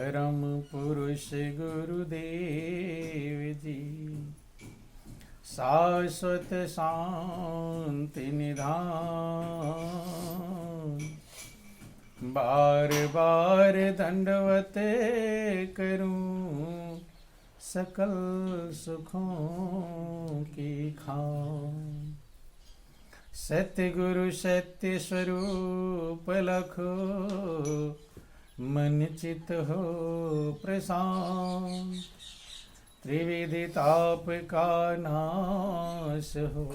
परम पुरुष गुरुदेव जी, शाश्वत शांति निधान। बार बार दंडवत करूं सकल सुखों की खान। सत्य गुरु सत्य स्वरूप लखो, मन चित हो प्रशांत। त्रिविधि ताप का नाश हो,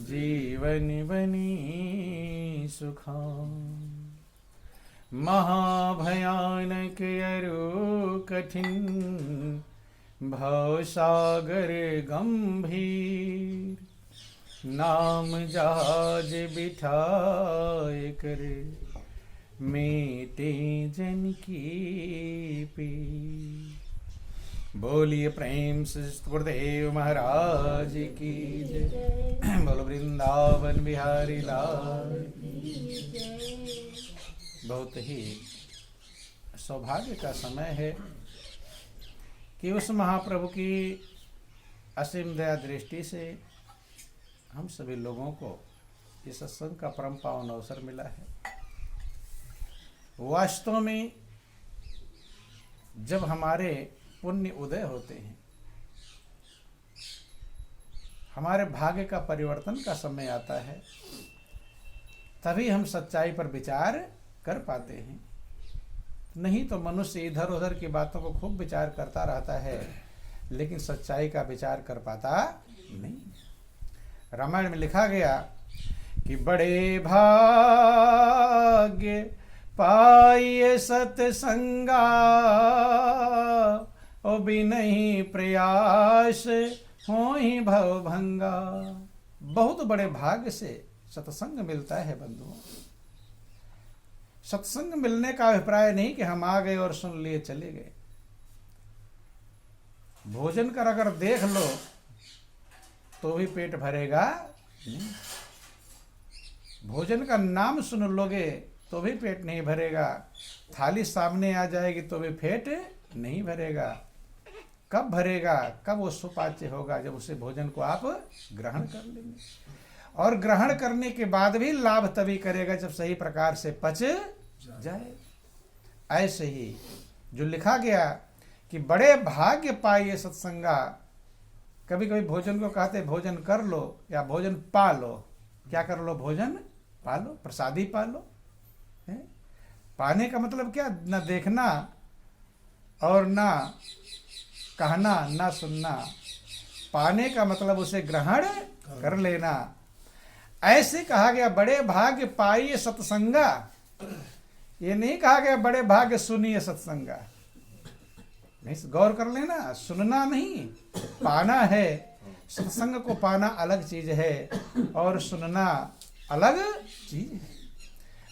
जीवन बनी सुखान। महाभयानक अरु कठिन, भवसागर गंभीर। नाम जहाज बिठाए कर, मेटे जन की पीर। बोलिए प्रेम से गुरुदेव महाराज की जय। बोलो वृंदावन बिहारी लाल की जय। बहुत ही सौभाग्य का समय है कि उस महाप्रभु की असीम दया दृष्टि से हम सभी लोगों को इस सत्संग का परम पावन अवसर मिला है। वास्तव में जब हमारे पुण्य उदय होते हैं, हमारे भाग्य का परिवर्तन का समय आता है, तभी हम सच्चाई पर विचार कर पाते हैं। नहीं तो मनुष्य इधर उधर की बातों को खूब विचार करता रहता है, लेकिन सच्चाई का विचार कर पाता नहीं। रामायण में लिखा गया कि बड़े भाग्य पाइए सतसंगा, ओ बिनहि प्रयास होहि भव भंगा। बहुत बड़े भाग्य से सत्संग मिलता है बंधुओं। सत्संग मिलने का अभिप्राय नहीं कि हम आ गए और सुन लिए चले गए। भोजन कर अगर देख लो तो भी पेट भरेगा नहीं। भोजन का नाम सुन लोगे तो भी पेट नहीं भरेगा। थाली सामने आ जाएगी तो भी पेट नहीं भरेगा। कब भरेगा, कब वो सुपाच्य होगा? जब उसे भोजन को आप ग्रहण कर लेंगे। और ग्रहण करने के बाद भी लाभ तभी करेगा जब सही प्रकार से पच जाए। ऐसे ही जो लिखा गया कि बड़े भाग्य पाइए सत्संगा। कभी कभी भोजन को कहते भोजन कर लो या भोजन पा लो। क्या कर लो? भोजन पा लो, प्रसादी पा लो। पाने का मतलब क्या? न देखना और ना कहना, ना सुनना। पाने का मतलब उसे ग्रहण कर लेना। ऐसे कहा गया बड़े भाग्य पाइए सत्संगा। ये नहीं कहा गया बड़े भाग्य सुनिए सत्संगा। नहीं, गौर कर लेना, सुनना नहीं, पाना है। सत्संग को पाना अलग चीज है और सुनना अलग चीज है।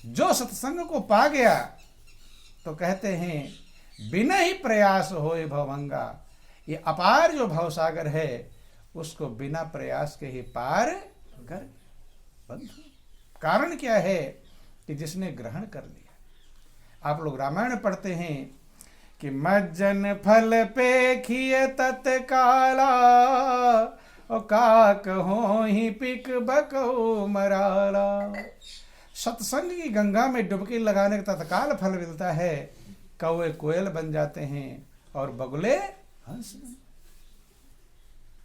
जो सत्संग को पा गया तो कहते हैं बिना ही प्रयास होए भवभंगा। ये अपार जो भवसागर है उसको बिना प्रयास के ही पार कर बंधु। कारण क्या है? कि जिसने ग्रहण कर लिया। आप लोग रामायण पढ़ते हैं कि मज्जन फल पेखिए तत्काला, और काक हो ही पिक बको मराला। सत्संग की गंगा में डुबकी लगाने का तत्काल फल मिलता है। कौवे कोयल बन जाते हैं और बगुले हंस।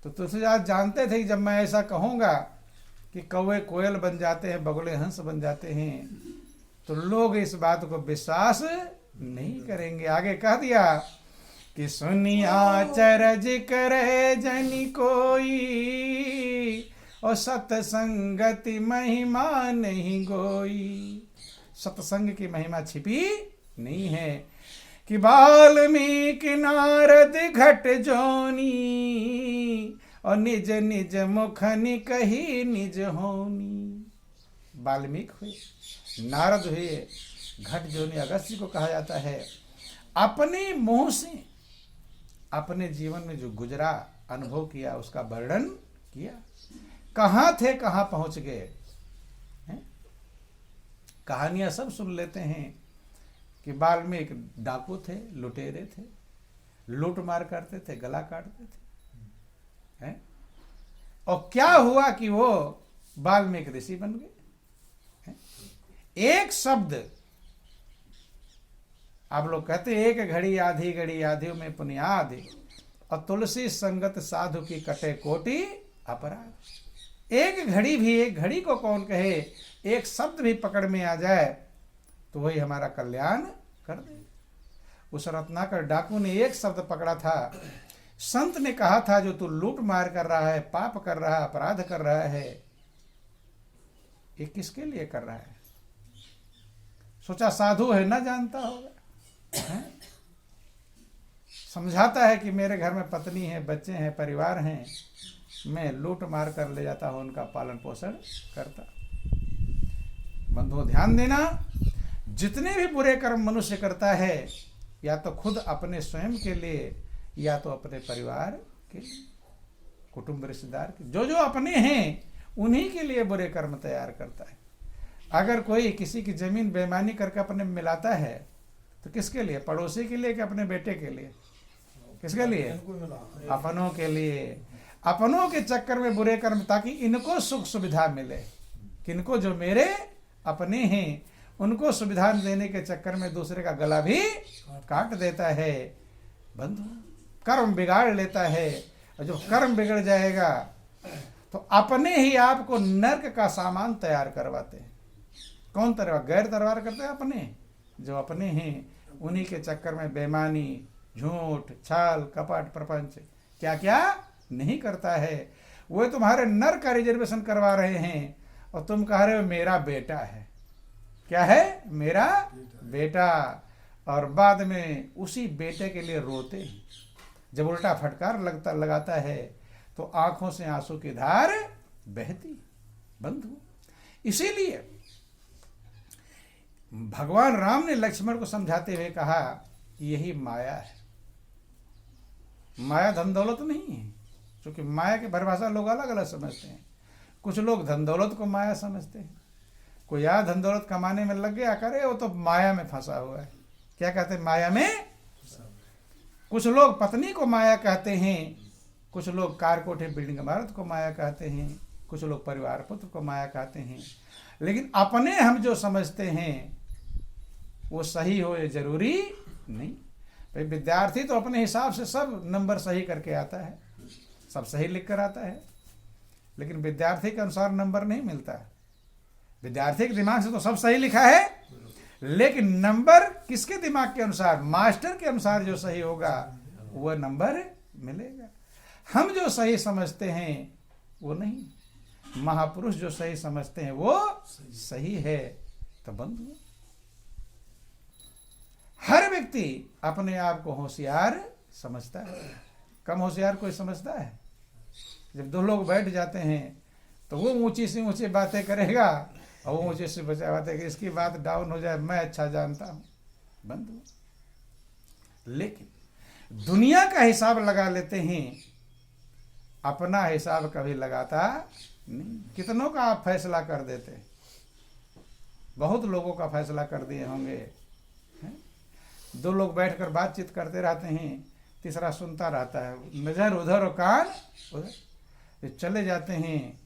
तो तुलसीदास जानते थे कि जब मैं ऐसा कहूंगा कि कौवे कोयल बन जाते हैं, बगुले हंस बन जाते हैं, तो लोग इस बात को विश्वास नहीं करेंगे। आगे कह दिया कि सुनिया चरज करे जनि कोई, और सत्संगति महिमा नहीं गोई। सत्संग की महिमा छिपी नहीं है कि वाल्मीकि नारद घट जोनी, और निज निज मुखनि कही निज होनी। वाल्मीकि हुए, नारद हुए, घट जोनी अगस्त्य को कहा जाता है। अपने मुंह से अपने जीवन में जो गुजरा, अनुभव किया, उसका वर्णन किया। कहाँ थे, कहाँ पहुंच गए। कहानियां सब सुन लेते हैं, कि वाल्मीकि डाकू थे, लुटेरे थे, लूट मार करते थे, गला काटते थे, हैं? और क्या हुआ कि वो वाल्मीकि ऋषि बन गए, हैं? एक शब्द, आप लोग कहते एक घड़ी आधी में पुनियाद, और तुलसी संगत साधु की कटे कोटि अपराध। एक घड़ी भी, एक घड़ी को कौन कहे, एक शब्द भी पकड़ में आ जाए तो वही हमारा कल्याण कर दे। उस रत्नाकर डाकू ने एक शब्द पकड़ा था, संत ने कहा था जो तू लूट मार कर रहा है, पाप कर रहा है, अपराध कर रहा है, ये किसके लिए कर रहा है? सोचा साधु है, ना जानता होगा, है? समझाता है कि मेरे घर में पत्नी है, बच्चे हैं, परिवार हैं, मैं लूट मार कर ले जाता हूं, उनका पालन पोषण करता। बंधुओं ध्यान देना, जितने भी बुरे कर्म मनुष्य करता है, या तो खुद अपने स्वयं के लिए, या तो अपने परिवार के लिए, कुटुंब रिश्तेदार के, जो जो अपने हैं उन्हीं के लिए बुरे कर्म तैयार करता है। अगर कोई किसी की जमीन बेईमानी करके अपने में मिलाता है तो किसके लिए? पड़ोसी के लिए कि अपने बेटे के लिए? किसके लिए? अपनों के लिए। अपनों के चक्कर में बुरे कर्म, ताकि इनको सुख सुविधा मिले। किनको? जो मेरे अपने हैं, उनको सुविधा देने के चक्कर में दूसरे का गला भी काट देता है। बंधु, कर्म बिगाड़ लेता है, और जब कर्म बिगड़ जाएगा तो अपने ही आप को नर्क का सामान तैयार करवाते हैं। कौन तैयार? गैर तैयार करते हैं अपने, जो अपने हैं उन्हीं के चक्कर में बेईमानी, झूठ, छल, कपट, प्रपंच क्या क्या नहीं करता है। वो तुम्हारे नर का रिजर्वेशन करवा रहे हैं और तुम कह रहे हो मेरा बेटा है। क्या है? मेरा बेटा। और बाद में उसी बेटे के लिए रोते हैं। जब उल्टा फटकार लगाता है तो आंखों से आंसू की धार बहती। बंधु, इसीलिए भगवान राम ने लक्ष्मण को समझाते हुए कहा यही माया है। माया धन दौलत नहीं है, क्योंकि माया की परिभाषा लोग अलग अलग समझते हैं। कुछ लोग धन दौलत को माया समझते हैं। कोई यार धन दौलत कमाने में लग गया, करे वो तो माया में फंसा हुआ है। क्या कहते हैं? माया में। कुछ लोग पत्नी को माया कहते हैं, कुछ लोग कार कोठे बिल्डिंग इमारत को माया कहते हैं, कुछ लोग परिवार पुत्र को माया कहते हैं। लेकिन अपने हम जो समझते हैं वो सही हो ये जरूरी नहीं। भाई विद्यार्थी तो अपने हिसाब से सब नंबर सही करके आता है, सब सही लिख कर आता है, लेकिन विद्यार्थी के अनुसार नंबर नहीं मिलता है। विद्यार्थी के दिमाग से तो सब सही लिखा है, लेकिन नंबर किसके दिमाग के अनुसार? मास्टर के अनुसार जो सही होगा वह नंबर मिलेगा। हम जो सही समझते हैं वो नहीं, महापुरुष जो सही समझते हैं वो सही है। तो बंधु, हर व्यक्ति अपने आप को होशियार समझता है। कम होशियार कोई समझता है? जब दो लोग बैठ जाते हैं तो वो ऊंची से ऊंची बातें करेगा और वो ऊंची से बचा बातें कि इसकी बात डाउन हो जाए, मैं अच्छा जानता हूं। बंधु, लेकिन दुनिया का हिसाब लगा लेते हैं, अपना हिसाब कभी लगाता नहीं। कितनों का आप फैसला कर देते? बहुत लोगों का फैसला कर दिए होंगे। दो लोग बैठकर बातचीत करते रहते हैं, तीसरा सुनता रहता है, नजर उधर और कान उधर। चले जाते हैं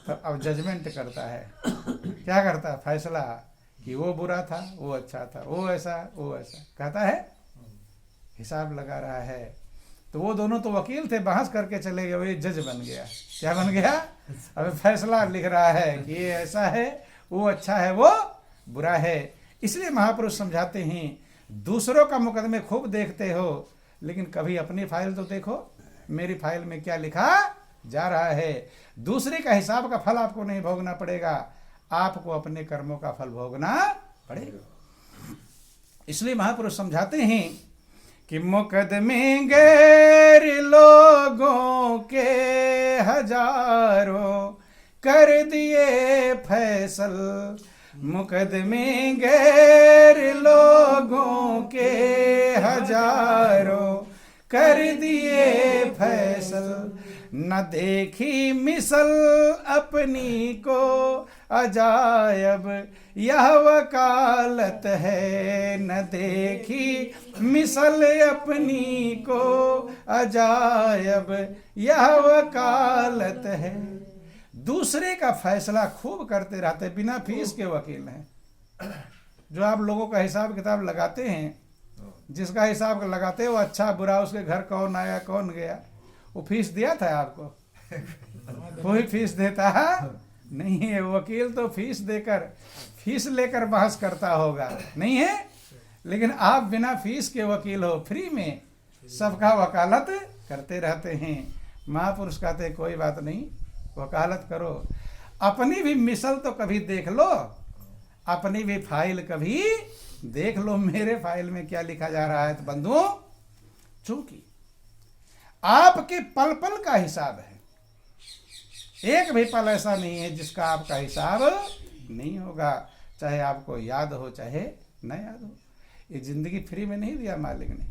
तो अब जजमेंट करता है। क्या करता है? फैसला कि वो बुरा था, वो अच्छा था, वो ऐसा, वो ऐसा कहता है, हिसाब लगा रहा है। तो वो दोनों तो वकील थे, बहस करके चले गए, वो जज बन गया। क्या बन गया? अब फैसला लिख रहा है कि ये ऐसा है, वो अच्छा है, वो बुरा है। इसलिए महापुरुष समझाते हैं, दूसरों का मुकदमे खूब देखते हो, लेकिन कभी अपनी फाइल तो देखो, मेरी फाइल में क्या लिखा जा रहा है। दूसरे का हिसाब का फल आपको नहीं भोगना पड़ेगा, आपको अपने कर्मों का फल भोगना पड़ेगा। इसलिए महापुरुष समझाते हैं कि मुकदमे गैर लोगों के हजारों कर दिए फैसल। मुकदमे गैर लोगों के हजारों कर दिए फैसल। न देखी मिसल अपनी को अजायब, यह वकालत है, न देखी मिसल अपनी को अजायब, यह वकालत है। दूसरे का फैसला खूब करते रहते, बिना फीस के वकील हैं। जो आप लोगों का हिसाब किताब लगाते हैं, जिसका हिसाब लगाते हो अच्छा बुरा, उसके घर कौन आया कौन गया, वो फीस दिया था आपको? कोई फीस देता है नहीं है। वकील तो फीस लेकर बहस करता होगा, नहीं है? लेकिन आप बिना फीस के वकील हो, फ्री में सबका वकालत करते रहते हैं। महापुरुष कहते कोई बात नहीं, वकालत करो। अपनी भी मिसल तो कभी देख लो, अपनी भी फाइल कभी देख लो, मेरे फाइल में क्या लिखा जा रहा है। तो बंधुओं, चूंकि आपके पल पल का हिसाब है, एक भी पल ऐसा नहीं है जिसका आपका हिसाब नहीं होगा, चाहे आपको याद हो चाहे न याद हो। ये जिंदगी फ्री में नहीं दिया मालिक ने,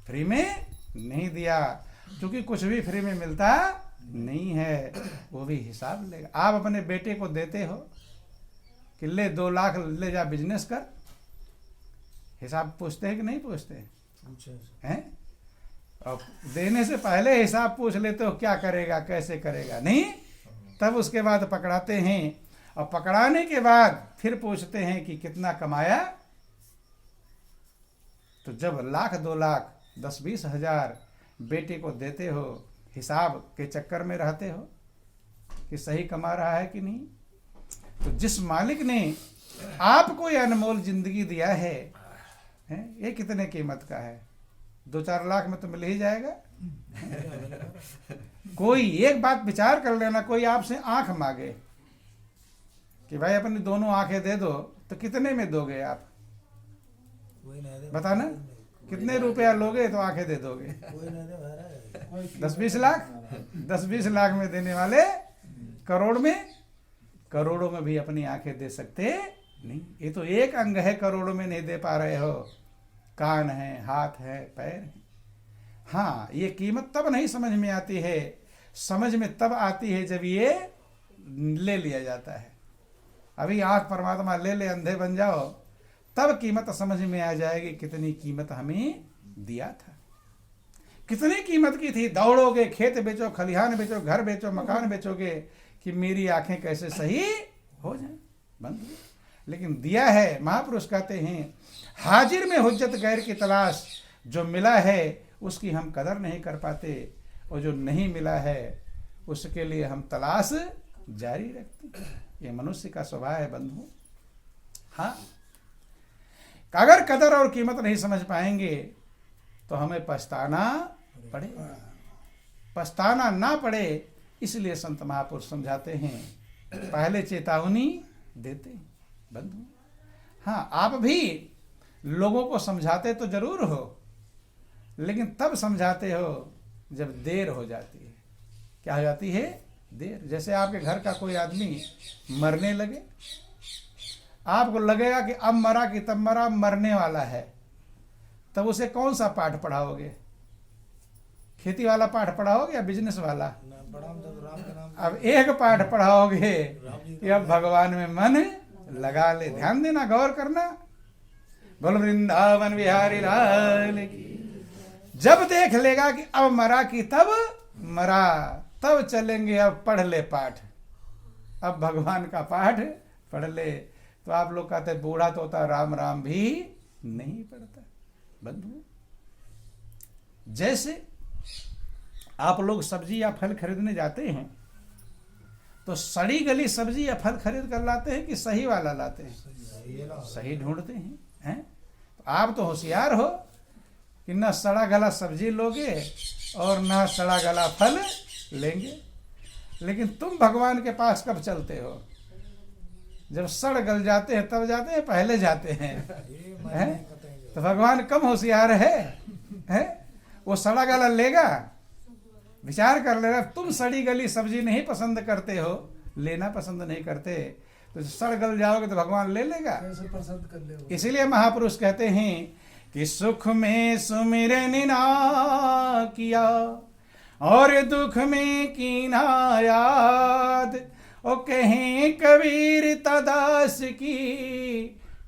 फ्री में नहीं दिया, क्योंकि कुछ भी फ्री में मिलता नहीं है, वो भी हिसाब लेगा। आप अपने बेटे को देते हो कि ले 2 लाख ले जा बिजनेस कर, हिसाब पूछते हैं कि नहीं पूछते हैं? और देने से पहले हिसाब पूछ लेते हो, क्या करेगा कैसे करेगा, नहीं? तब उसके बाद पकड़ाते हैं, और पकड़ाने के बाद फिर पूछते हैं कि कितना कमाया। तो जब 1 लाख 2 लाख 10-20 हजार बेटे को देते हो, हिसाब के चक्कर में रहते हो कि सही कमा रहा है कि नहीं। तो जिस मालिक ने आपको ये अनमोल जिंदगी दिया है, ये कितने कीमत का है? 2-4 लाख में तो मिल ही जाएगा। कोई एक बात विचार कर लेना, कोई आपसे आंख मांगे कि भाई अपनी दोनों आंखें दे दो, तो कितने में दोगे आप? बताना, कितने रुपया लोगे तो आंखें दे दोगे? 10-20 लाख? 10-20 लाख में देने वाले करोड़ों में भी अपनी आंखें दे सकते नहीं। ये तो एक अंग है, करोड़ों में नहीं दे पा रहे हो। कान है, हाथ है, पैर है। हाँ, ये कीमत तब नहीं समझ में आती है, समझ में तब आती है जब ये ले लिया जाता है। अभी आंख परमात्मा ले ले, अंधे बन जाओ, तब कीमत समझ में आ जाएगी, कितनी कीमत हमें दिया था, कितनी कीमत की थी। दौड़ोगे, खेत बेचो, खलिहान बेचो, घर बेचो, मकान बेचोगे कि मेरी आंखें कैसे सही हो जाए बंद। लेकिन दिया है, महापुरुष कहते हैं, हाजिर में हुज्जत गैर की तलाश। जो मिला है उसकी हम कदर नहीं कर पाते, और जो नहीं मिला है उसके लिए हम तलाश जारी रखते हैं। ये मनुष्य का स्वभाव है बंधु। हाँ, अगर कदर और कीमत नहीं समझ पाएंगे तो हमें पछताना पड़ेगा। पछताना ना पड़े इसलिए संत महापुरुष समझाते हैं, पहले चेतावनी देते हैं बंधु। हाँ, आप भी लोगों को समझाते तो जरूर हो, लेकिन तब समझाते हो जब देर हो जाती है। क्या हो जाती है? देर। जैसे आपके घर का कोई आदमी मरने लगे, आपको लगेगा कि अब मरा कि तब मरा, मरने वाला है, तब उसे कौन सा पाठ पढ़ाओगे? खेती वाला पाठ पढ़ाओगे या बिजनेस वाला? अब एक पाठ पढ़ाओगे कि अब भगवान में मन लगा ले। ध्यान देना, गौर करना। बोल वृंदावन बिहारी लाल की। जब देख लेगा कि अब मरा कि तब मरा, तब चलेंगे, अब पढ़ ले पाठ, अब भगवान का पाठ पढ़ ले। तो आप लोग कहते बूढ़ा तोता राम राम भी नहीं पढ़ता बंधु। जैसे आप लोग सब्जी या फल खरीदने जाते हैं तो सड़ी गली सब्जी या फल खरीद कर लाते हैं कि सही वाला लाते हैं? सही ढूंढते हैं। तो आप तो होशियार हो कि न सड़ा गला सब्जी लोगे और न सड़ा गला फल लेंगे। लेकिन तुम भगवान के पास कब चलते हो? जब सड़ गल जाते हैं तब जाते हैं, पहले जाते हैं? तो भगवान कम होशियार है? वो सड़ा गला लेगा? विचार कर लेना। तुम सड़ी गली सब्जी नहीं पसंद करते हो, लेना पसंद नहीं करते, तो सड़ गल जाओगे तो भगवान ले लेगा? कैसे पसंद कर ले? इसीलिए महापुरुष कहते हैं कि सुख में सुमिरन ना किया और दुख में कीना याद, ओ कहें कबीर दास की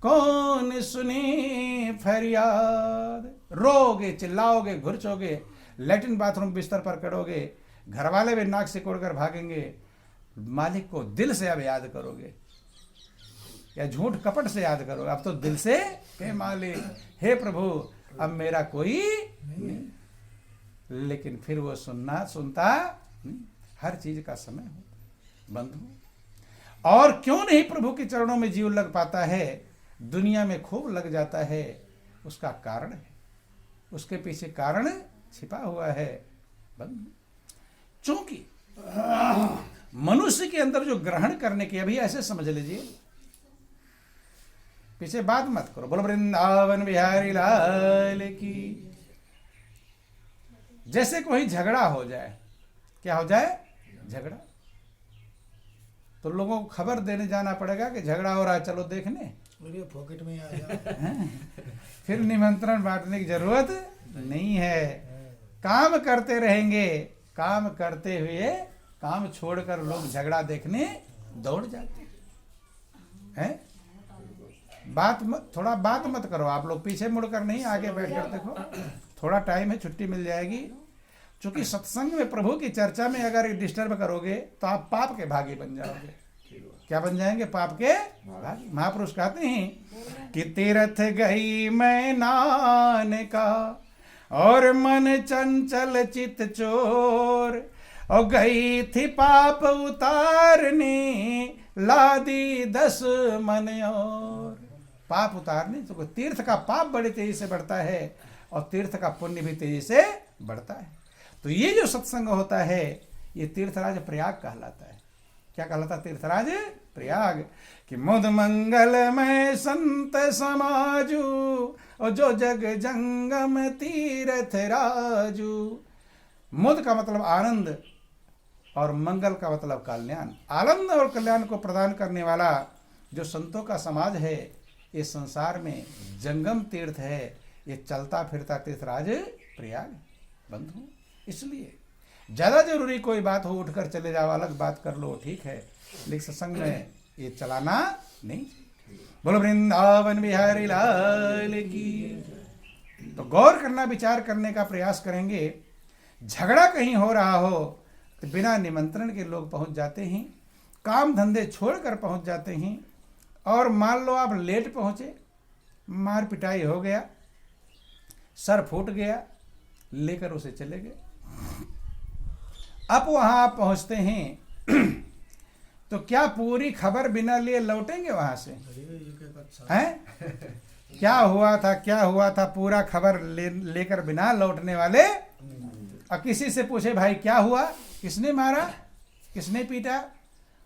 कौन सुने फरियाद। रोगे, चिल्लाओगे, घुरचोगे, लैट्रिन बाथरूम बिस्तर पर करोगे, घर वाले भी नाक सिकोड़ कर भागेंगे, मालिक को दिल से अब याद करोगे या झूठ कपट से याद करोगे? अब तो दिल से, हे मालिक, हे प्रभु, अब मेरा कोई नहीं। लेकिन फिर वो सुनता हर चीज का समय हो बंधु। और क्यों नहीं प्रभु के चरणों में जीव लग पाता है, दुनिया में खूब लग जाता है? उसका कारण है, उसके पीछे कारण छिपा हुआ है बंधु। चूंकि मनुष्य के अंदर जो ग्रहण करने की, अभी ऐसे समझ लीजिए, पीछे बात मत करो, बोलो वृंदावन बिहारी लाल की। जैसे कोई झगड़ा हो जाए, क्या हो जाए? झगड़ा, तो लोगों को खबर देने जाना पड़ेगा कि झगड़ा हो रहा है, चलो देखने, पॉकेट में आ जाओ। फिर निमंत्रण बांटने की जरूरत नहीं है। काम करते रहेंगे, काम करते हुए काम छोड़कर लोग झगड़ा देखने दौड़ जाते हैं। थोड़ा बात मत करो आप लोग, पीछे मुड़कर नहीं, आगे बैठकर देखो, थोड़ा टाइम है, छुट्टी मिल जाएगी। क्योंकि सत्संग में प्रभु की चर्चा में अगर डिस्टर्ब करोगे तो आप पाप के भागी बन जाओगे। क्या बन जाएंगे? पाप के भागी। महापुरुष कहते हैं कि तीर्थ गई मैं नान का और मन चंचल चित चोर, और गई थी पाप उतारने लादी 10 मन और। पाप उतारने तो तीर्थ का पाप बड़ी तेजी से बढ़ता है और तीर्थ का पुण्य भी तेजी से बढ़ता है। तो ये जो सत्संग होता है, ये तीर्थराज प्रयाग कहलाता है। क्या कहलाता है? तीर्थराज प्रयाग। कि मुद मंगल में संत समाजू और जो जग जंगम तीर्थ राजू। मुद का मतलब आनंद और मंगल का मतलब कल्याण। आनंद और कल्याण को प्रदान करने वाला जो संतों का समाज है, ये संसार में जंगम तीर्थ है, ये चलता फिरता तीर्थराज प्रयाग बंधु। इसलिए ज्यादा जरूरी कोई बात हो, उठकर चले जाओ, अलग बात कर लो, ठीक है, लेकिन सत्संग में ये चलाना नहीं। बोलो वृंदावन बिहारी लाल की। तो गौर करना, विचार करने का प्रयास करेंगे। झगड़ा कहीं हो रहा हो तो बिना निमंत्रण के लोग पहुंच जाते हैं, काम धंधे छोड़कर पहुंच जाते हैं। और मान लो आप लेट पहुंचे, मार पिटाई हो गया, सर फूट गया, लेकर उसे चले गए। अब वहां आप पहुंचते हैं तो क्या पूरी खबर बिना लिए लौटेंगे वहां से? हैं? क्या हुआ था, क्या हुआ था, पूरा खबर लेकर बिना लौटने वाले। और किसी से पूछे भाई क्या हुआ, किसने मारा, किसने पीटा,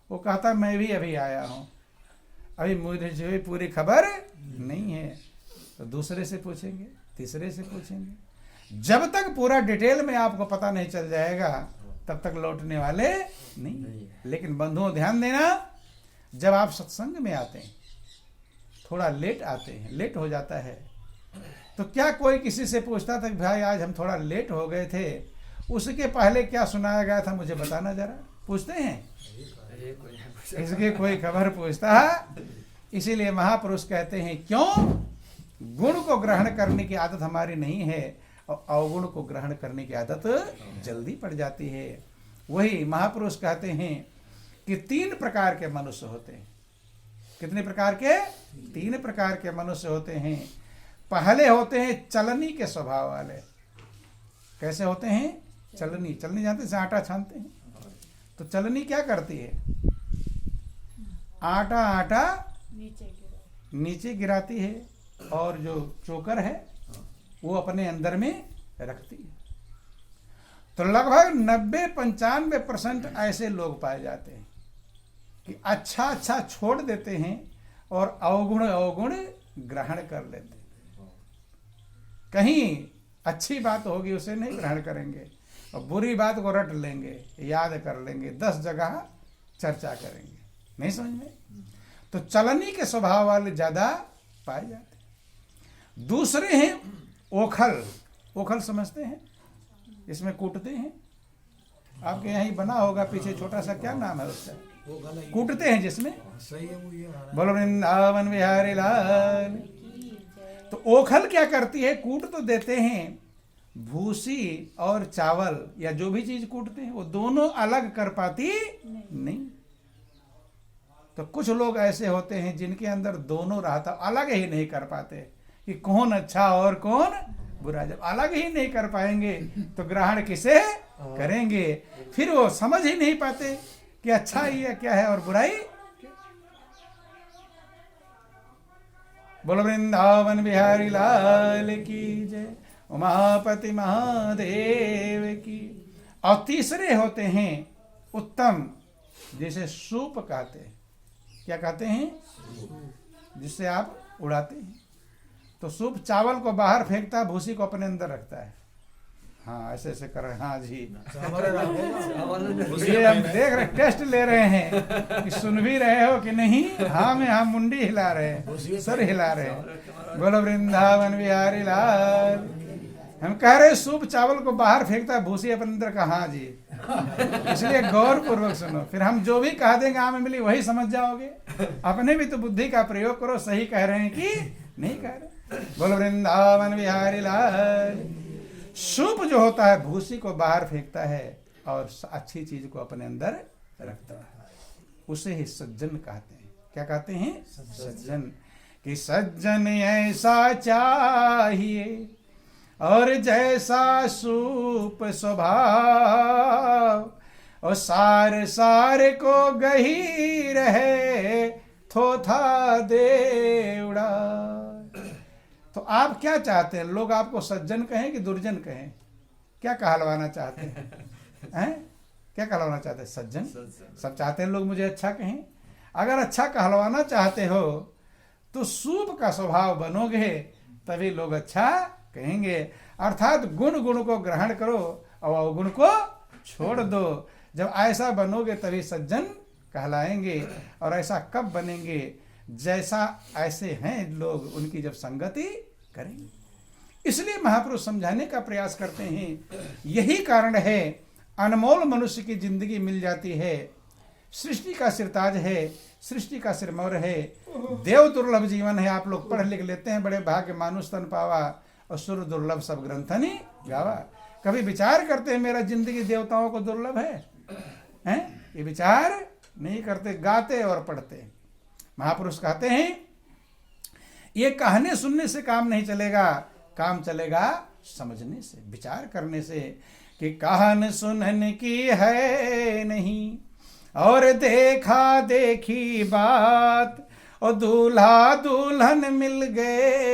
वो कहता मैं भी अभी आया हूं, अभी मुझे जो पूरी खबर नहीं है। तो दूसरे से पूछेंगे, तीसरे से पूछेंगे। जब तक पूरा डिटेल में आपको पता नहीं चल जाएगा तब तक लौटने वाले नहीं। लेकिन बंधुओं ध्यान देना, जब आप सत्संग में आते हैं, थोड़ा लेट आते हैं, लेट हो जाता है, तो क्या कोई किसी से पूछता था कि भाई आज हम थोड़ा लेट हो गए थे, उसके पहले क्या सुनाया गया था मुझे बताना जरा? पूछते हैं? इसकी कोई खबर पूछता है? इसीलिए महापुरुष कहते हैं क्यों? गुण को ग्रहण करने की आदत हमारी नहीं है और अवगुण को ग्रहण करने की आदत जल्दी पड़ जाती है। वही महापुरुष कहते हैं कि 3 प्रकार के मनुष्य होते हैं। कितने प्रकार के? 3 प्रकार के मनुष्य होते हैं। पहले होते हैं चलनी के स्वभाव वाले। कैसे होते हैं? चलनी। चलनी जानते हैं, आटा छानते हैं। तो चलनी क्या करती है? आटा नीचे गिराती है और जो चोकर है वो अपने अंदर में रखती है। तो लगभग 90-95% ऐसे लोग पाए जाते हैं कि अच्छा छोड़ देते हैं और अवगुण ग्रहण कर लेते हैं। कहीं अच्छी बात होगी उसे नहीं ग्रहण करेंगे और बुरी बात को रट लेंगे, याद कर लेंगे, 10 जगह चर्चा करेंगे। नहीं समझ में? तो चलनी के स्वभाव वाले ज्यादा पाए जाते हैं। दूसरे हैं ओखल। ओखल समझते हैं? इसमें कूटते हैं। आपके यहाँ ही बना होगा पीछे छोटा सा, क्या नाम है उसका? वो गला ही कूटते हैं जिसमें। सही है वो ये महाराज। बोलो वृंदावन बिहारी लाल। तो ओखल क्या करती है? कूट तो देते हैं, भूसी और चावल या जो भी चीज कूटते हैं वो दोनों अलग कर पाती नहीं। तो कुछ लोग ऐसे होते हैं जिनके अंदर दोनों रहता, अलग ही नहीं कर पाते कि कौन अच्छा और कौन बुरा। जब अलग ही नहीं कर पाएंगे तो ग्रहण किसे करेंगे? फिर वो समझ ही नहीं पाते कि अच्छा ही है क्या है और बुराई। बोलो वृंदावन बिहारी लाल की जय, उमापति महादेव की। और तीसरे होते हैं उत्तम, जिसे सूप कहते हैं। क्या कहते हैं? जिससे आप उड़ाते हैं। तो सूप चावल को बाहर फेंकता है, भूसी को अपने अंदर रखता है। हाँ ऐसे ऐसे कर रहे हैं। हाँ जी, ये हम देख रहे, टेस्ट ले रहे हैं कि सुन भी रहे हो कि नहीं। हाँ में हम मुंडी हिला रहे हैं, सर हिला रहे हैं। बोलो वृंदावन बिहारी लाल। हम कह रहे सूप चावल को बाहर फेंकता है, भूसी अपने अंदर का। हाँ जी, इसलिए गौर पूर्वक सुनो, फिर हम जो भी कह देंगे आम मिली वही समझ जाओगे। अपने भी तो बुद्धि का प्रयोग करो, सही कह रहे हैं कि नहीं कह रहे। बोलो वृंदावन बिहारी लाल। सूप जो होता है भूसी को बाहर फेंकता है और अच्छी चीज को अपने अंदर रखता है, उसे ही सज्जन कहते हैं। क्या कहते हैं? सज्जन। कि सज्जन ऐसा चाहिए और जैसा सूप स्वभाव, और सार सार को गहीर है थोथा देवड़ा। तो आप क्या चाहते हैं? लोग आपको सज्जन कहें कि दुर्जन कहें? क्या कहलवाना चाहते हैं? क्या कहलवाना चाहते हैं? सज्जन। सब चाहते हैं लोग मुझे अच्छा कहें। अगर अच्छा कहलवाना चाहते हो तो सूप का स्वभाव बनोगे, तभी लोग अच्छा कहेंगे। अर्थात गुण गुण को ग्रहण करो और अवगुण को छोड़ दो। जब ऐसा बनोगे तभी सज्जन कहलाएंगे। और ऐसा कब बनेंगे? जैसा ऐसे हैं लोग, उनकी जब संगति करेंगे। इसलिए महापुरुष समझाने का प्रयास करते हैं। यही कारण है अनमोल मनुष्य की जिंदगी मिल जाती है। सृष्टि का सिरताज है, सृष्टि का सिरमौर है, देव दुर्लभ जीवन है। आप लोग पढ़ लिख लेते हैं, बड़े भाग्य मानुष तन पावा और सुर दुर्लभ सब ग्रंथनि गावा। कभी विचार करते हैं मेरा जिंदगी देवताओं को दुर्लभ है? हैं? ये विचार नहीं करते, गाते और पढ़ते। महापुरुष कहते हैं ये कहने सुनने से काम नहीं चलेगा, काम चलेगा समझने से, विचार करने से। कि कहन सुनन की है नहीं और देखा देखी बात, और दूल्हा दुल्हन मिल गए